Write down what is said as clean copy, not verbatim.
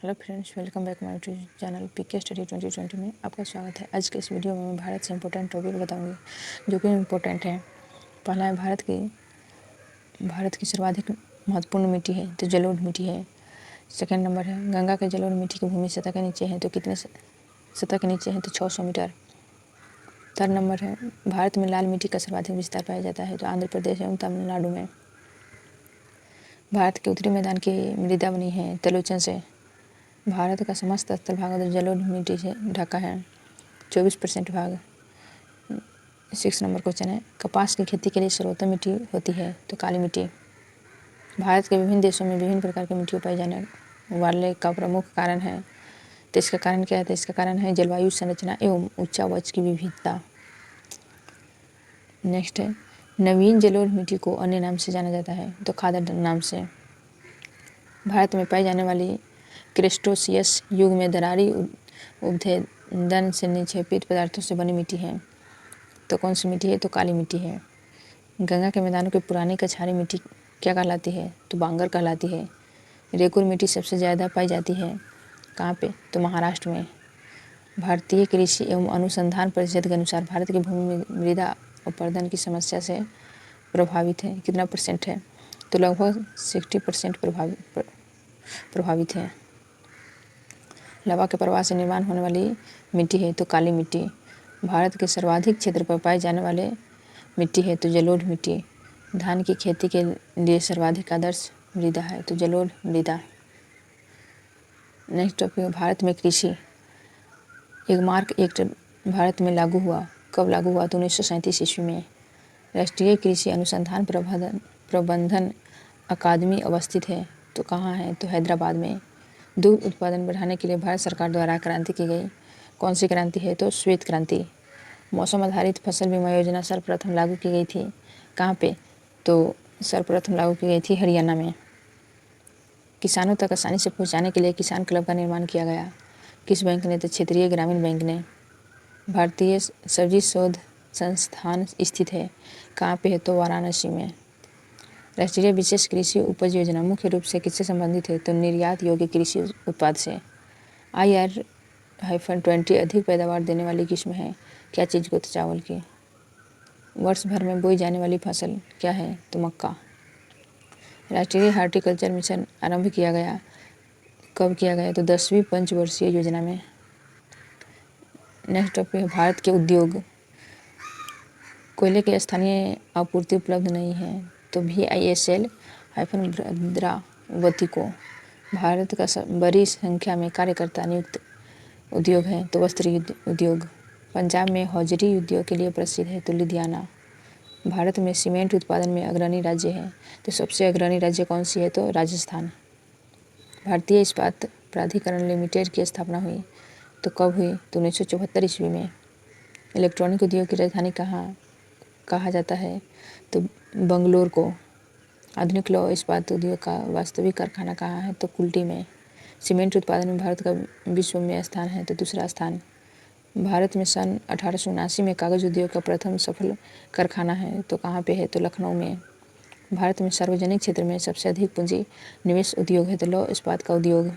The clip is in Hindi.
Hello friends, welcome back my YouTube channel PK study 2020 में आपका स्वागत है। आज के इस वीडियो में मैं भारत से इम्पोर्टेंट टॉपिक बताऊंगी जो कि इम्पोर्टेंट है। पहला है भारत की सर्वाधिक महत्वपूर्ण मिट्टी है तो जलोढ़ मिट्टी है। सेकंड नंबर है गंगा के जलोढ़ मिट्टी की भूमि सतह के नीचे है तो कितने सतह के नीचे है तो 600 मीटर। थर्ड नंबर है भारत में लाल मिट्टी का सर्वाधिक विस्तार पाया जाता है तो आंध्र प्रदेश एवं तमिलनाडु में। भारत के उत्तरी मैदान की मृदा बनी है तलोचन से। भारत का समस्त स्थल भाग जलोढ़ मिट्टी से ढका है, 24% भाग। 6 नंबर क्वेश्चन है कपास की खेती के लिए सर्वोत्तम मिट्टी होती है तो काली मिट्टी। भारत के विभिन्न देशों में विभिन्न प्रकार की मिट्टी पाए जाने वाले का प्रमुख कारण है तो इसका कारण क्या है तो इसका कारण है जलवायु संरचना एवं उच्चावच की विविधता। नेक्स्ट है नवीन जलोढ़ मिट्टी को अन्य नाम से जाना जाता है तो खादर नाम से। भारत में पाई जाने वाली क्रेस्टोसियस युग में दरारी उपभेदन से निक्षेपित पदार्थों से बनी मिट्टी है तो कौन सी मिट्टी है तो काली मिट्टी है। गंगा के मैदानों की पुरानी कछारी मिट्टी क्या कहलाती है तो बांगर कहलाती है। रेगुर मिट्टी सबसे ज़्यादा पाई जाती है कहाँ पे तो महाराष्ट्र में। भारतीय कृषि एवं अनुसंधान परिषद के अनुसार भारत की भूमि मृदा अपरदन की समस्या से प्रभावित है। कितना % है तो लगभग 60% प्रभावित है। लवा के प्रवाह से निर्माण होने वाली मिट्टी है तो काली मिट्टी। भारत के सर्वाधिक क्षेत्र पर पाए जाने वाले मिट्टी है तो जलोढ़ मिट्टी। धान की खेती के लिए सर्वाधिक आदर्श मृदा है तो जलोढ़ मृदा। नेक्स्ट टॉपिक भारत में कृषि। एगमार्क एक्ट भारत में लागू हुआ कब लागू हुआ तो 1937 ईस्वी में। राष्ट्रीय कृषि अनुसंधान प्रबंधन अकादमी अवस्थित है तो कहाँ है तो हैदराबाद में। दूध उत्पादन बढ़ाने के लिए भारत सरकार द्वारा क्रांति की गई कौन सी क्रांति है तो श्वेत क्रांति। मौसम आधारित फसल बीमा योजना सर्वप्रथम लागू की गई थी कहाँ पे तो सर्वप्रथम लागू की गई थी हरियाणा में। किसानों तक आसानी से पहुँचाने के लिए किसान क्लब का निर्माण किया गया किस बैंक ने तो क्षेत्रीय ग्रामीण बैंक ने। भारतीय सब्जी शोध संस्थान स्थित है कहाँ पे है तो वाराणसी में। राष्ट्रीय विशेष कृषि उपज योजना मुख्य रूप से किससे संबंधित है तो निर्यात योग्य कृषि उत्पाद से। IR-20 अधिक पैदावार देने वाली किस्म है क्या चीज़ को तो चावल की। वर्ष भर में बोई जाने वाली फसल क्या है तो मक्का। राष्ट्रीय हार्टिकल्चर मिशन आरंभ किया गया कब किया गया तो 10वीं पंचवर्षीय योजना में। नेक्स्ट टॉपिक है भारत के उद्योग। कोयले की स्थानीय आपूर्ति उपलब्ध नहीं है तो VISL-भद्रावती को। भारत का बड़ी संख्या में कार्यकर्ता नियुक्त उद्योग है तो वस्त्र उद्योग। पंजाब में हौजरी उद्योग के लिए प्रसिद्ध है तो लुधियाना। भारत में सीमेंट उत्पादन में अग्रणी राज्य है तो सबसे अग्रणी राज्य कौन सी है तो राजस्थान। भारतीय इस्पात प्राधिकरण लिमिटेड की स्थापना हुई तो कब हुई तो 1974 ईस्वी में। इलेक्ट्रॉनिक उद्योग की राजधानी कहा जाता है तो बंगलोर को। आधुनिक लौह इस्पात उद्योग का वास्तविक कारखाना कहाँ है तो कुल्टी में। सीमेंट उत्पादन में भारत का विश्व में स्थान है तो दूसरा स्थान। भारत में सन 1879 में कागज उद्योग का प्रथम सफल कारखाना है तो कहाँ पे है तो लखनऊ में। भारत में सार्वजनिक क्षेत्र में सबसे अधिक पूंजी निवेश उद्योग है तो लौह इस्पात का उद्योग।